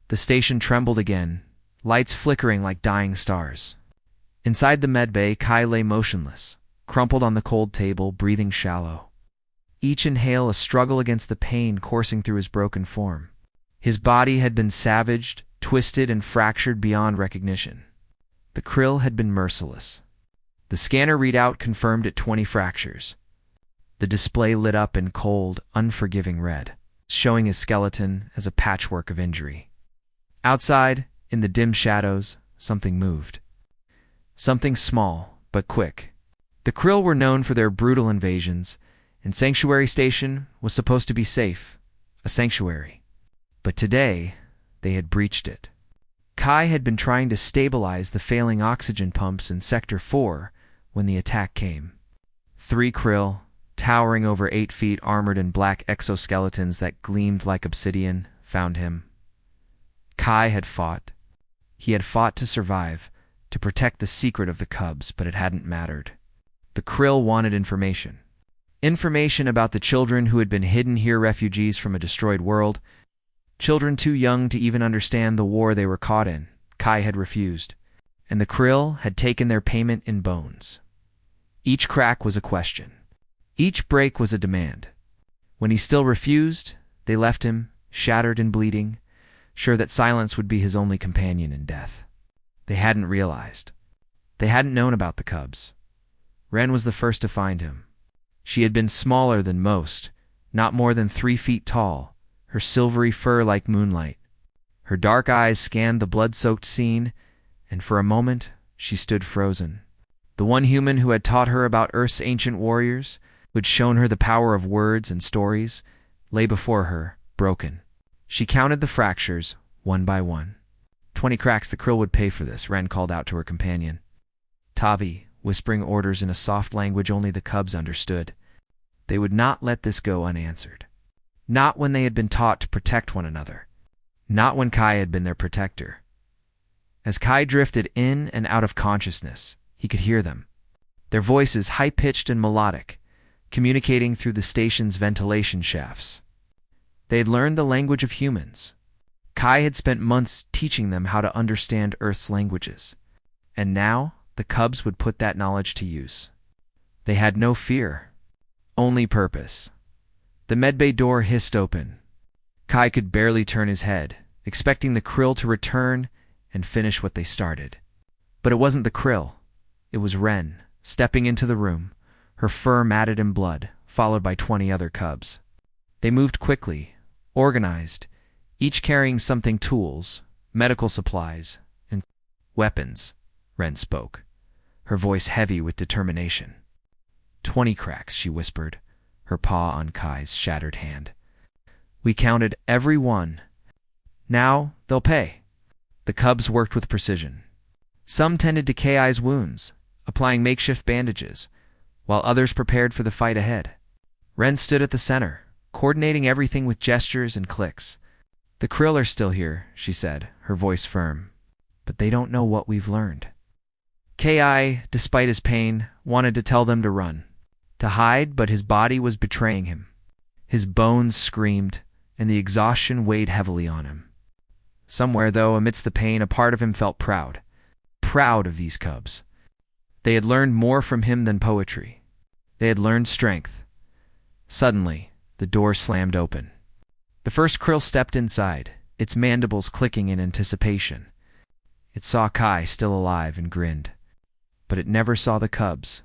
The station trembled again, lights flickering like dying stars. Inside the medbay, Kai lay motionless, crumpled on the cold table, breathing shallow. Each inhale a struggle against the pain coursing through his broken form. His body had been savaged, twisted, and fractured beyond recognition. The krill had been merciless. The scanner readout confirmed at 20 fractures. The display lit up in cold, unforgiving red, showing his skeleton as a patchwork of injury. Outside, in the dim shadows, something moved. Something small, but quick. The krill were known for their brutal invasions, and Sanctuary Station was supposed to be safe, a sanctuary. But today, they had breached it. Kai had been trying to stabilize the failing oxygen pumps in Sector 4 when the attack came. 3 krill, towering over 8 feet, armored in black exoskeletons that gleamed like obsidian, found him. Kai had fought. He had fought to survive, to protect the secret of the cubs, but it hadn't mattered. The krill wanted information. Information about the children who had been hidden here, refugees from a destroyed world. Children too young to even understand the war they were caught in. Kai had refused, and the krill had taken their payment in bones. Each crack was a question. Each break was a demand. When he still refused, they left him, shattered and bleeding, sure that silence would be his only companion in death. They hadn't realized. They hadn't known about the cubs. Ren was the first to find him. She had been smaller than most, not more than 3 feet tall, her silvery fur like moonlight. Her dark eyes scanned the blood-soaked scene, and for a moment she stood frozen. The one human who had taught her about Earth's ancient warriors, who had shown her the power of words and stories, lay before her, broken. She counted the fractures, one by one. 20 cracks. The krill would pay for this, Ren called out to her companion. Tavi, whispering orders in a soft language only the cubs understood. They would not let this go unanswered. Not when they had been taught to protect one another. Not when Kai had been their protector. As Kai drifted in and out of consciousness, he could hear them. Their voices high-pitched and melodic, communicating through the station's ventilation shafts. They had learned the language of humans. Kai had spent months teaching them how to understand Earth's languages. And now, the cubs would put that knowledge to use. They had no fear, only purpose. The medbay door hissed open. Kai could barely turn his head, expecting the krill to return and finish what they started. But it wasn't the krill. It was Ren, stepping into the room, her fur matted in blood, followed by 20 other cubs. They moved quickly, organized, each carrying something: tools, medical supplies, and weapons. Ren spoke, her voice heavy with determination. 20 cracks, she whispered, her paw on Kai's shattered hand. We counted every one. Now they'll pay. The cubs worked with precision. Some tended to Kai's wounds, applying makeshift bandages, while others prepared for the fight ahead. Ren stood at the center, coordinating everything with gestures and clicks. The krill are still here, she said, her voice firm, but they don't know what we've learned. Kai, despite his pain, wanted to tell them to run, to hide, but his body was betraying him. His bones screamed, and the exhaustion weighed heavily on him. Somewhere, though, amidst the pain, a part of him felt proud. Proud of these cubs. They had learned more from him than poetry. They had learned strength. Suddenly, the door slammed open. The first krill stepped inside, its mandibles clicking in anticipation. It saw Kai still alive and grinned. But it never saw the cubs.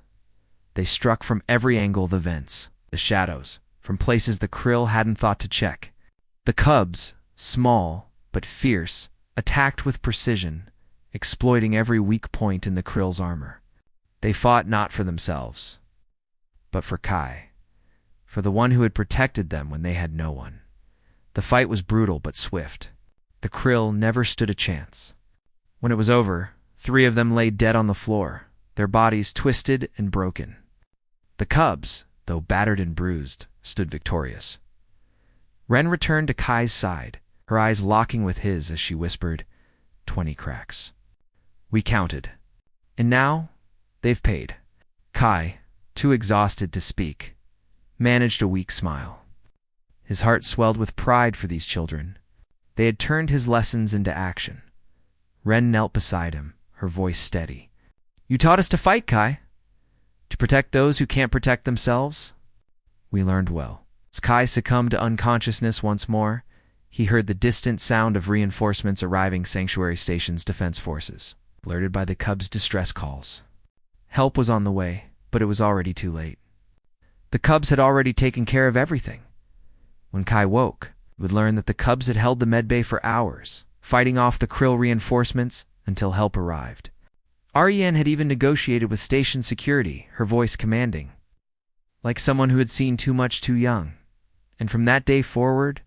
They struck from every angle: the vents, the shadows, from places the krill hadn't thought to check. The cubs, small but fierce, attacked with precision, exploiting every weak point in the krill's armor. They fought not for themselves, but for Kai, for the one who had protected them when they had no one. The fight was brutal but swift. The krill never stood a chance. When it was over, 3 of them lay dead on the floor, their bodies twisted and broken. The cubs, though battered and bruised, stood victorious. Ren returned to Kai's side, her eyes locking with his as she whispered, 20 cracks. We counted. And now, they've paid. Kai, too exhausted to speak, managed a weak smile. His heart swelled with pride for these children. They had turned his lessons into action. Ren knelt beside him, her voice steady. "You taught us to fight, Kai. To protect those who can't protect themselves." We learned well. As Kai succumbed to unconsciousness once more, he heard the distant sound of reinforcements arriving Sanctuary Station's defense forces, alerted by the Cub's distress calls. Help was on the way, but it was already too late. The Cubs had already taken care of everything. When Kai woke, he would learn that the Cubs had held the medbay for hours, fighting off the Krill reinforcements until help arrived. Ariane had even negotiated with station security, her voice commanding, like someone who had seen too much too young. And from that day forward,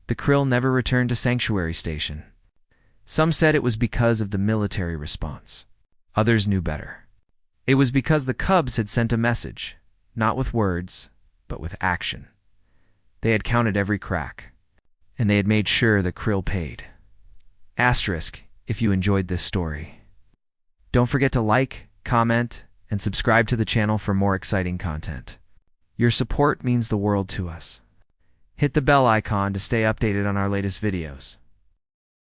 the Krill never returned to Sanctuary Station. Some said it was because of the military response. Others knew better. It was because the Cubs had sent a message, not with words, but with action. They had counted every crack, and they had made sure the Krill paid. Asterisk, if you enjoyed this story. Don't forget to like, comment, and subscribe to the channel for more exciting content. Your support means the world to us. Hit the bell icon to stay updated on our latest videos.